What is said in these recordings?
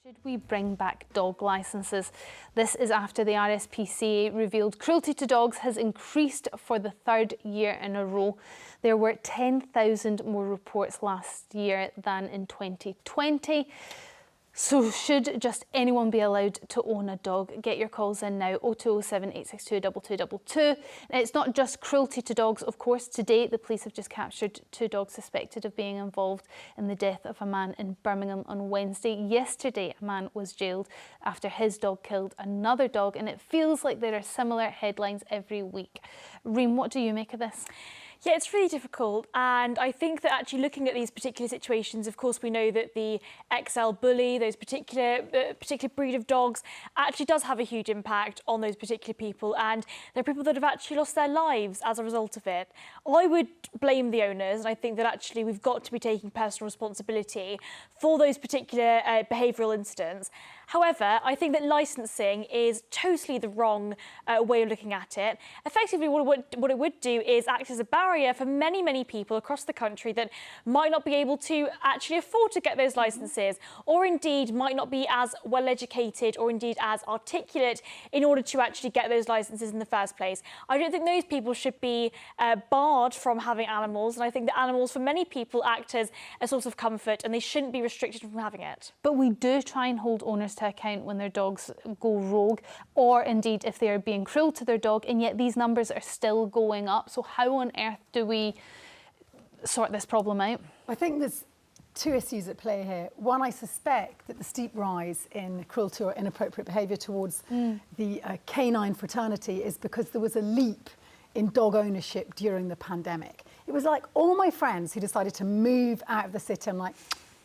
Should we bring back dog licences? This is after the RSPCA revealed cruelty to dogs has increased for the third year in a row. There were 10,000 more reports last year than in 2020. So should just anyone be allowed to own a dog? Get your calls in now, 0207 862 2222. Now, it's not just cruelty to dogs, of course. Today, the police have just captured 2 dogs suspected of being involved in the death of a man in Birmingham on Wednesday. Yesterday, a man was jailed after his dog killed another dog, and it feels like there are similar headlines every week. Reem, what do you make of this? Yeah, it's really difficult, and I think that actually looking at these particular situations, of course, we know that the XL bully, those particular breed of dogs, actually does have a huge impact on those particular people, and there are people that have actually lost their lives as a result of it. I would blame the owners, and I think that actually we've got to be taking personal responsibility for those particular behavioural incidents. However, I think that licensing is totally the wrong way of looking at it. Effectively, what it would do is act as a barrier for many, many people across the country that might not be able to actually afford to get those licences, or indeed might not be as well educated or indeed as articulate in order to actually get those licences in the first place. I don't think those people should be barred from having animals, and I think that animals for many people act as a source of comfort, and they shouldn't be restricted from having it. But we do try and hold owners to account when their dogs go rogue, or indeed if they are being cruel to their dog, and yet these numbers are still going up. So how on earth do we sort this problem out? I think there's 2 issues at play here. One, I suspect that the steep rise in cruelty or inappropriate behaviour towards the canine fraternity is because there was a leap in dog ownership during the pandemic. It was like all my friends who decided to move out of the city, I'm like,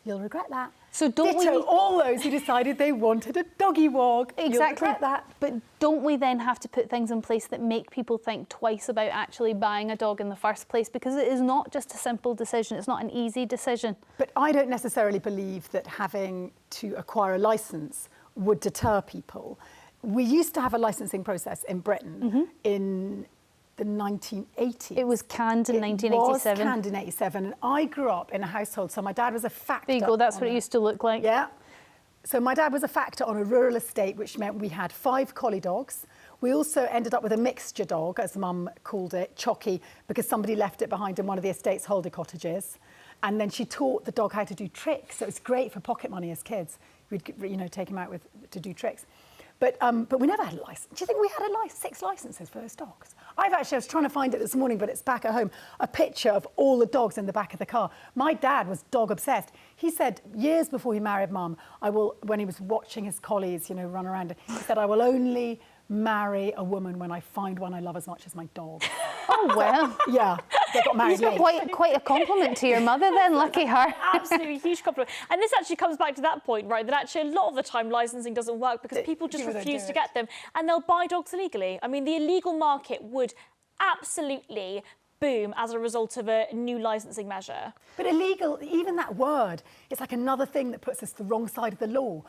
you'll regret that. So don't Ditto we... all those who decided they wanted a doggy walk. Exactly. You'll regret that. But don't we then have to put things in place that make people think twice about actually buying a dog in the first place? Because it is not just a simple decision. It's not an easy decision. But I don't necessarily believe that having to acquire a licence would deter people. We used to have a licensing process in Britain in the 1980s. It was canned in 1987. It was canned in 87, and I grew up in a household, so my dad was a factor. There you go, that's what it used to look like. Yeah. So my dad was a factor on a rural estate, which meant we had 5 collie dogs. We also ended up with a mixture dog, as Mum called it, Chocky, because somebody left it behind in one of the estate's holiday cottages. And then she taught the dog how to do tricks, so it's great for pocket money as kids. We'd, take him out to do tricks. But we never had a licence. Do you think we had 6 licences for those dogs? I was trying to find it this morning, but it's back at home, a picture of all the dogs in the back of the car. My dad was dog obsessed. He said years before he married Mum, when he was watching his collies, run around, he said, I will only marry a woman when I find one I love as much as my dog. Oh, well. Yeah, they got married late. Quite a compliment to your mother then, lucky her. Absolutely, huge compliment. And this actually comes back to that point, right, that actually a lot of the time licensing doesn't work because people just refuse to get them and they'll buy dogs illegally. I mean, the illegal market would absolutely boom as a result of a new licensing measure. But illegal, even that word, it's like another thing that puts us the wrong side of the law.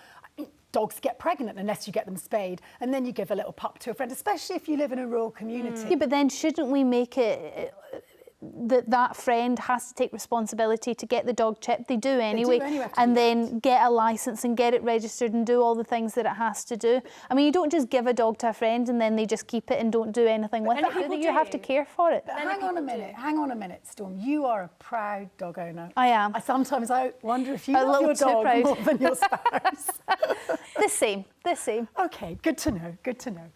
Dogs get pregnant unless you get them spayed, and then you give a little pup to a friend, especially if you live in a rural community. Yeah, but then shouldn't we make it that friend has to take responsibility to get the dog chipped? They do anyway, and then get a licence and get it registered and do all the things that it has to do. I mean, you don't just give a dog to a friend and then they just keep it and don't do anything with it. You have to care for it. Hang on a minute, Storm. You are a proud dog owner. I am. Sometimes I wonder if you love your dog more than your spouse. The same. Okay, good to know.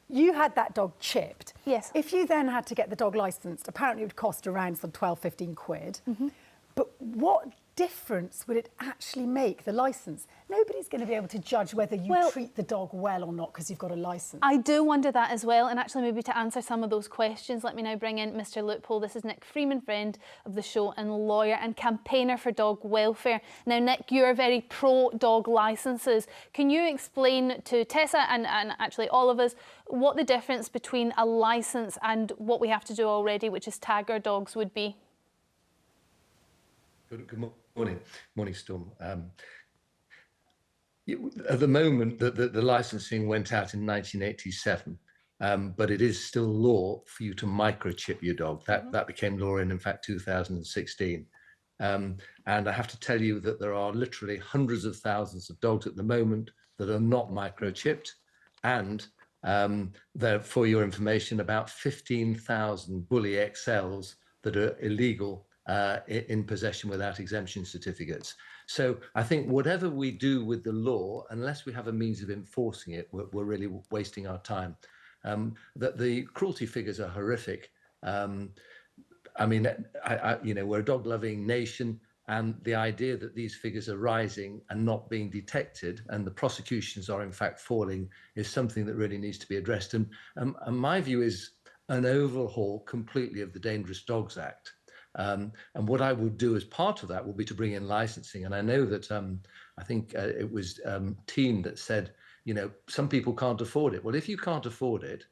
You had that dog chipped. Yes. If you then had to get the dog licensed, apparently it would cost around some 12, 15 quid. But what difference would it actually make, the licence? Nobody's going to be able to judge whether you treat the dog well or not because you've got a licence. I do wonder that as well, and actually maybe to answer some of those questions, let me now bring in Mr Loophole. This is Nick Freeman, friend of the show and lawyer and campaigner for dog welfare. Now, Nick, you're very pro-dog licences. Can you explain to Tessa and actually all of us what the difference between a licence and what we have to do already, which is tag our dogs, would be? Good morning, Storm. At the moment, the licensing went out in 1987, but it is still law for you to microchip your dog. That became law in fact, 2016. And I have to tell you that there are literally hundreds of thousands of dogs at the moment that are not microchipped. And there, for your information, about 15,000 Bully XLs that are illegal in possession without exemption certificates. So I think whatever we do with the law, unless we have a means of enforcing it, we're really wasting our time. That the cruelty figures are horrific. I mean, you know, we're a dog-loving nation, and the idea that these figures are rising and not being detected, and the prosecutions are in fact falling, is something that really needs to be addressed. And my view is an overhaul completely of the Dangerous Dogs Act. And what I would do as part of that will be to bring in licensing. And I know that I think it was Team that said, you know, some people can't afford it. Well, if you can't afford it,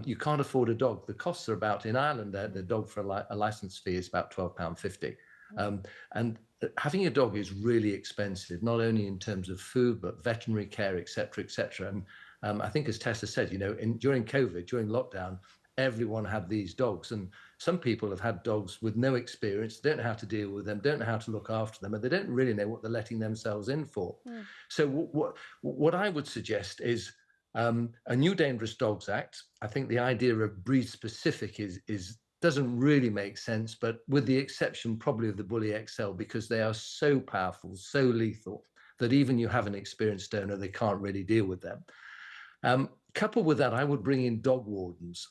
you can't afford a dog. The costs are about, in Ireland, the dog for a license fee is about £12.50. And having a dog is really expensive, not only in terms of food, but veterinary care, et cetera, et cetera. And I think, as Tessa said, you know, during COVID, during lockdown, everyone had these dogs. And some people have had dogs with no experience, don't know how to deal with them, don't know how to look after them, and they don't really know what they're letting themselves in for. So what I would suggest is a new Dangerous Dogs Act. I think the idea of breed specific doesn't really make sense, but with the exception probably of the Bully XL, because they are so powerful, so lethal, that even you have an experienced owner, they can't really deal with them. Coupled with that, I would bring in dog wardens,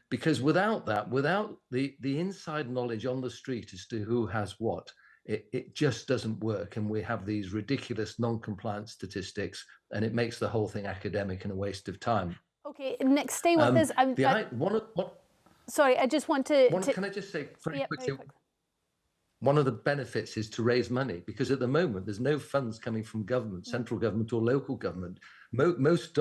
because without that, without the inside knowledge on the street as to who has what, it just doesn't work. And we have these ridiculous non-compliance statistics, and it makes the whole thing academic and a waste of time. Okay, Nick, stay with us. Sorry, I just want to... Can I just say very quickly? One of the benefits is to raise money, because at the moment there's no funds coming from government, central government or local government. Most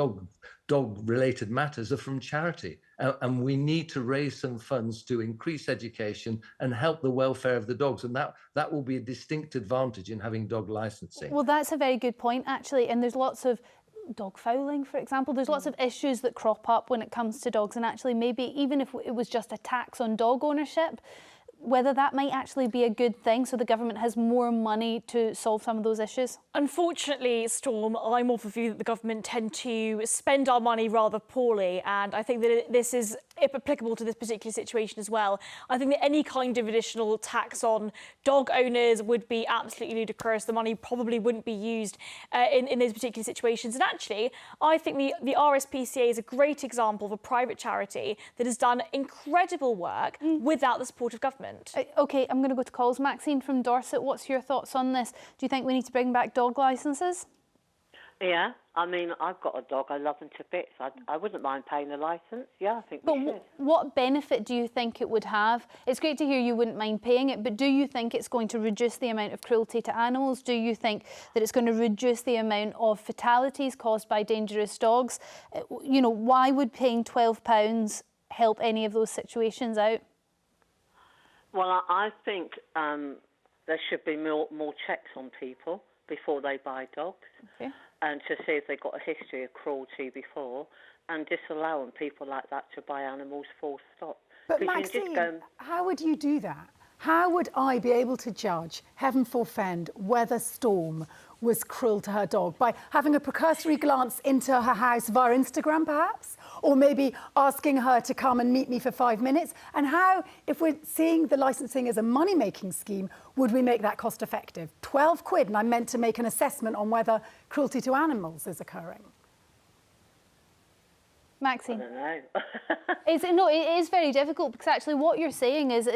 dog-related matters are from charity, and we need to raise some funds to increase education and help the welfare of the dogs, and that will be a distinct advantage in having dog licensing. Well, that's a very good point, actually, and there's lots of dog fouling, for example. There's lots of issues that crop up when it comes to dogs, and actually maybe even if it was just a tax on dog ownership, whether that might actually be a good thing so the government has more money to solve some of those issues? Unfortunately, Storm, I'm of the view that the government tend to spend our money rather poorly, and I think that this is applicable to this particular situation as well. I think that any kind of additional tax on dog owners would be absolutely ludicrous. The money probably wouldn't be used in those particular situations. And actually, I think the RSPCA is a great example of a private charity that has done incredible work without the support of government. OK, I'm going to go to calls. Maxine from Dorset, what's your thoughts on this? Do you think we need to bring back dog licences? Yeah, I mean, I've got a dog. I love him to bits. I wouldn't mind paying a licence. Yeah, I think we should. What benefit do you think it would have? It's great to hear you wouldn't mind paying it, but do you think it's going to reduce the amount of cruelty to animals? Do you think that it's going to reduce the amount of fatalities caused by dangerous dogs? You know, why would paying £12 help any of those situations out? Well, I think there should be more checks on people before they buy dogs, and to see if they've got a history of cruelty before, and disallowing people like that to buy animals full stop. But Maxine, how would you do that? How would I be able to judge, heaven forfend, whether Storm was cruel to her dog? By having a precursory glance into her house via Instagram, perhaps? Or maybe asking her to come and meet me for 5 minutes? And how, if we're seeing the licensing as a money-making scheme, would we make that cost-effective? 12 quid, and I'm meant to make an assessment on whether cruelty to animals is occurring. Maxine? I don't know. It is very difficult, because actually what you're saying is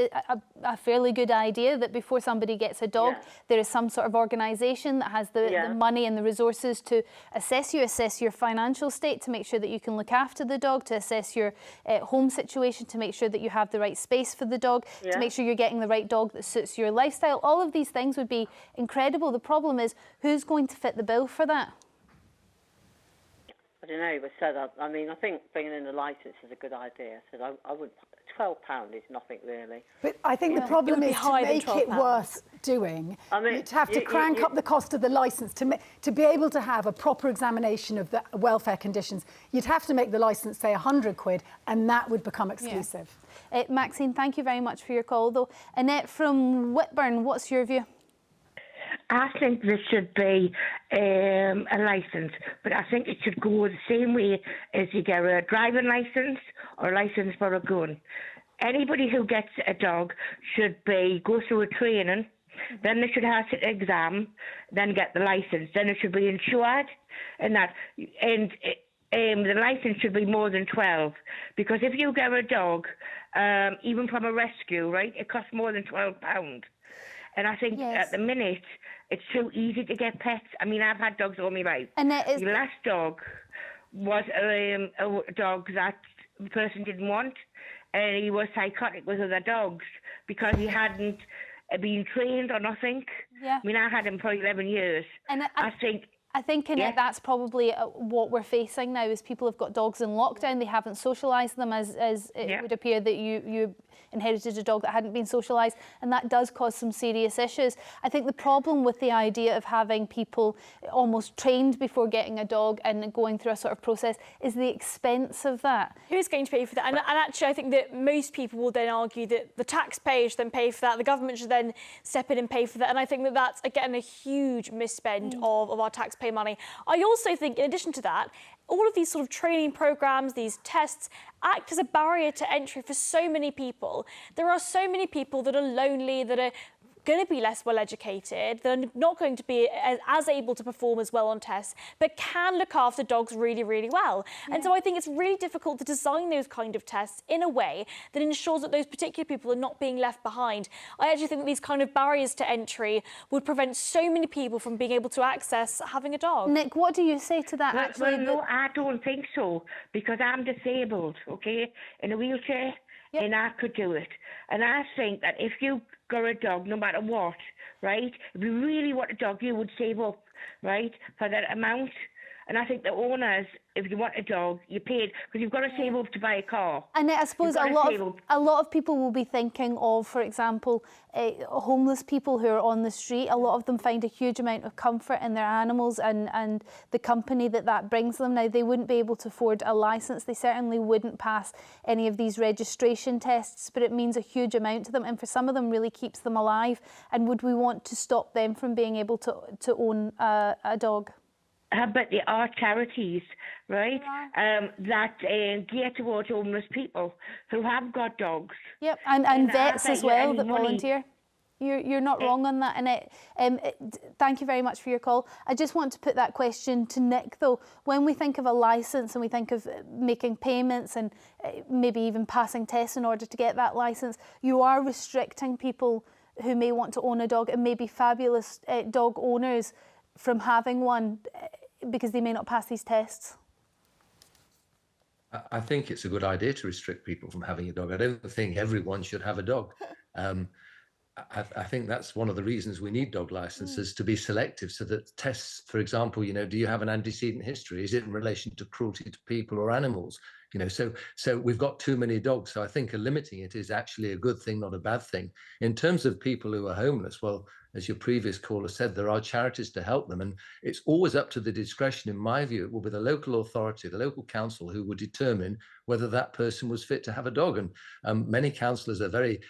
a fairly good idea, that before somebody gets a dog, there is some sort of organisation that has the money and the resources to assess your financial state, to make sure that you can look after the dog, to assess your home situation, to make sure that you have the right space for the dog, to make sure you're getting the right dog that suits your lifestyle. All of these things would be incredible. The problem is, who's going to fit the bill for that? I don't know, but said, I mean, I think bringing in a licence is a good idea. I said, I wouldn't, £12 is nothing really. But I think the problem is to make it worth doing, I mean, you'd have to crank up the cost of the licence to be able to have a proper examination of the welfare conditions. You'd have to make the licence, say, £100, and that would become exclusive. Yeah. Maxine, thank you very much for your call, though. Annette from Whitburn, what's your view? I think there should be a licence, but I think it should go the same way as you get a driving licence or a licence for a gun. Anybody who gets a dog should go through a training, then they should have an exam, then get the licence, then it should be insured, and the licence should be more than 12, because if you get a dog, even from a rescue, right, it costs more than £12. And I think at the minute, it's so easy to get pets. I mean, I've had dogs all my life. And the last dog was a dog that the person didn't want, and he was psychotic with other dogs because he hadn't been trained or nothing. Yeah. I mean, I had him for 11 years. And I think, Annette, that's probably what we're facing now, is people have got dogs in lockdown. They haven't socialised them, as it would appear that you inherited a dog that hadn't been socialised, and that does cause some serious issues. I think the problem with the idea of having people almost trained before getting a dog and going through a sort of process is the expense of that. Who's going to pay for that? And actually, I think that most people will then argue that the taxpayer should then pay for that, the government should then step in and pay for that, and I think that that's, again, a huge misspend of our taxpayer money. I also think, in addition to that, all of these sort of training programmes, these tests, act as a barrier to entry for so many people. There are so many people that are lonely, that are going to be less well educated, they're not going to be as able to perform as well on tests, but can look after dogs really, really well. Yeah. And so I think it's really difficult to design those kind of tests in a way that ensures that those particular people are not being left behind. I actually think that these kind of barriers to entry would prevent so many people from being able to access having a dog. Nick, what do you say to that? Well, no, I don't think so, because I'm disabled, okay, in a wheelchair. Yep. And I could do it. And I think that if you got a dog, no matter what, right, if you really want a dog, you would save up, right, for that amount. And I think the owners, if you want a dog, you paid, because you've got to save up to buy a car. And I suppose a lot of people will be thinking of, for example, homeless people who are on the street. A lot of them find a huge amount of comfort in their animals and the company that brings them. Now, they wouldn't be able to afford a licence. They certainly wouldn't pass any of these registration tests, but it means a huge amount to them. And for some of them, really keeps them alive. And would we want to stop them from being able to own a dog? But there are charities, right, that gear towards homeless people who have got dogs. Yep, and vets as well that volunteer. You're not wrong on that, Annette. Thank you very much for your call. I just want to put that question to Nick, though. When we think of a licence and we think of making payments and maybe even passing tests in order to get that licence, you are restricting people who may want to own a dog, and maybe fabulous dog owners, from having one, because they may not pass these tests. I think it's a good idea to restrict people from having a dog. I don't think everyone should have a dog. I think that's one of the reasons we need dog licenses, to be selective, so that tests, for example, do you have an antecedent history? Is it in relation to cruelty to people or animals? So we've got too many dogs. So I think limiting it is actually a good thing, not a bad thing. In terms of people who are homeless, well, as your previous caller said, there are charities to help them. And it's always up to the discretion, in my view. It will be the local authority, the local council, who would determine whether that person was fit to have a dog. And many councillors are very,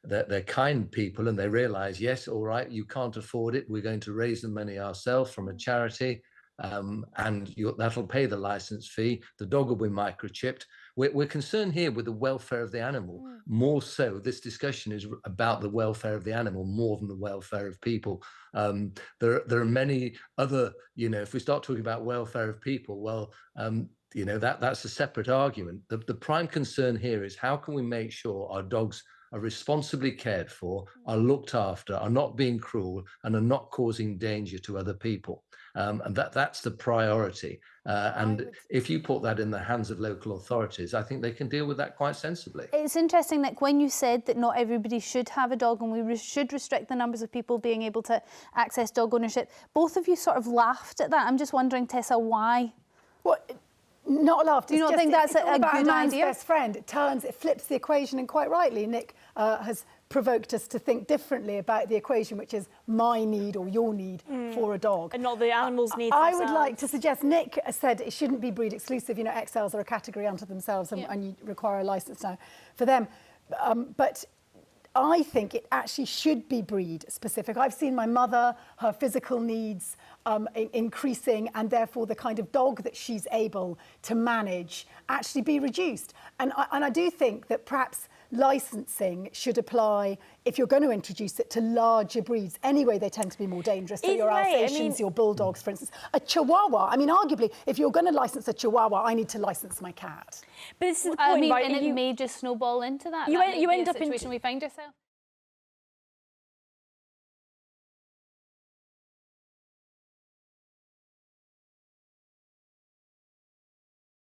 they're kind people, and they realise, yes, all right, you can't afford it. We're going to raise the money ourselves from a charity. And that'll pay the licence fee. The dog will be microchipped. We're concerned here with the welfare of the animal. More so, this discussion is about the welfare of the animal more than the welfare of people. There are many other, if we start talking about welfare of people, well, that's a separate argument. The prime concern here is, how can we make sure our dogs are responsibly cared for, are looked after, are not being cruel, and are not causing danger to other people. And that's the priority. And if you put that in the hands of local authorities, I think they can deal with that quite sensibly. It's interesting, Nick, when you said that not everybody should have a dog and we should restrict the numbers of people being able to access dog ownership, both of you sort of laughed at that. I'm just wondering, Tessa, why? Well, not laughed. Do you not think that's a good man's idea? best friend. It flips the equation, and quite rightly, Nick has provoked us to think differently about the equation, which is my need or your need for a dog. And not the animal's needs I themselves. would like to suggest, Nick said it shouldn't be breed exclusive. You know, XLs are a category unto themselves and you require a licence now for them. But I think it actually should be breed specific. I've seen my mother, her physical needs increasing, and therefore the kind of dog that she's able to manage actually be reduced. And I do think that perhaps licensing should apply, if you're going to introduce it, to larger breeds. Anyway, they tend to be more dangerous. So your Alsatians, your bulldogs, for instance. A Chihuahua, I mean, arguably, if you're going to license a Chihuahua, I need to license my cat. But this is the point, right? And it may just snowball into that. You That end may be up a in situation we find ourselves.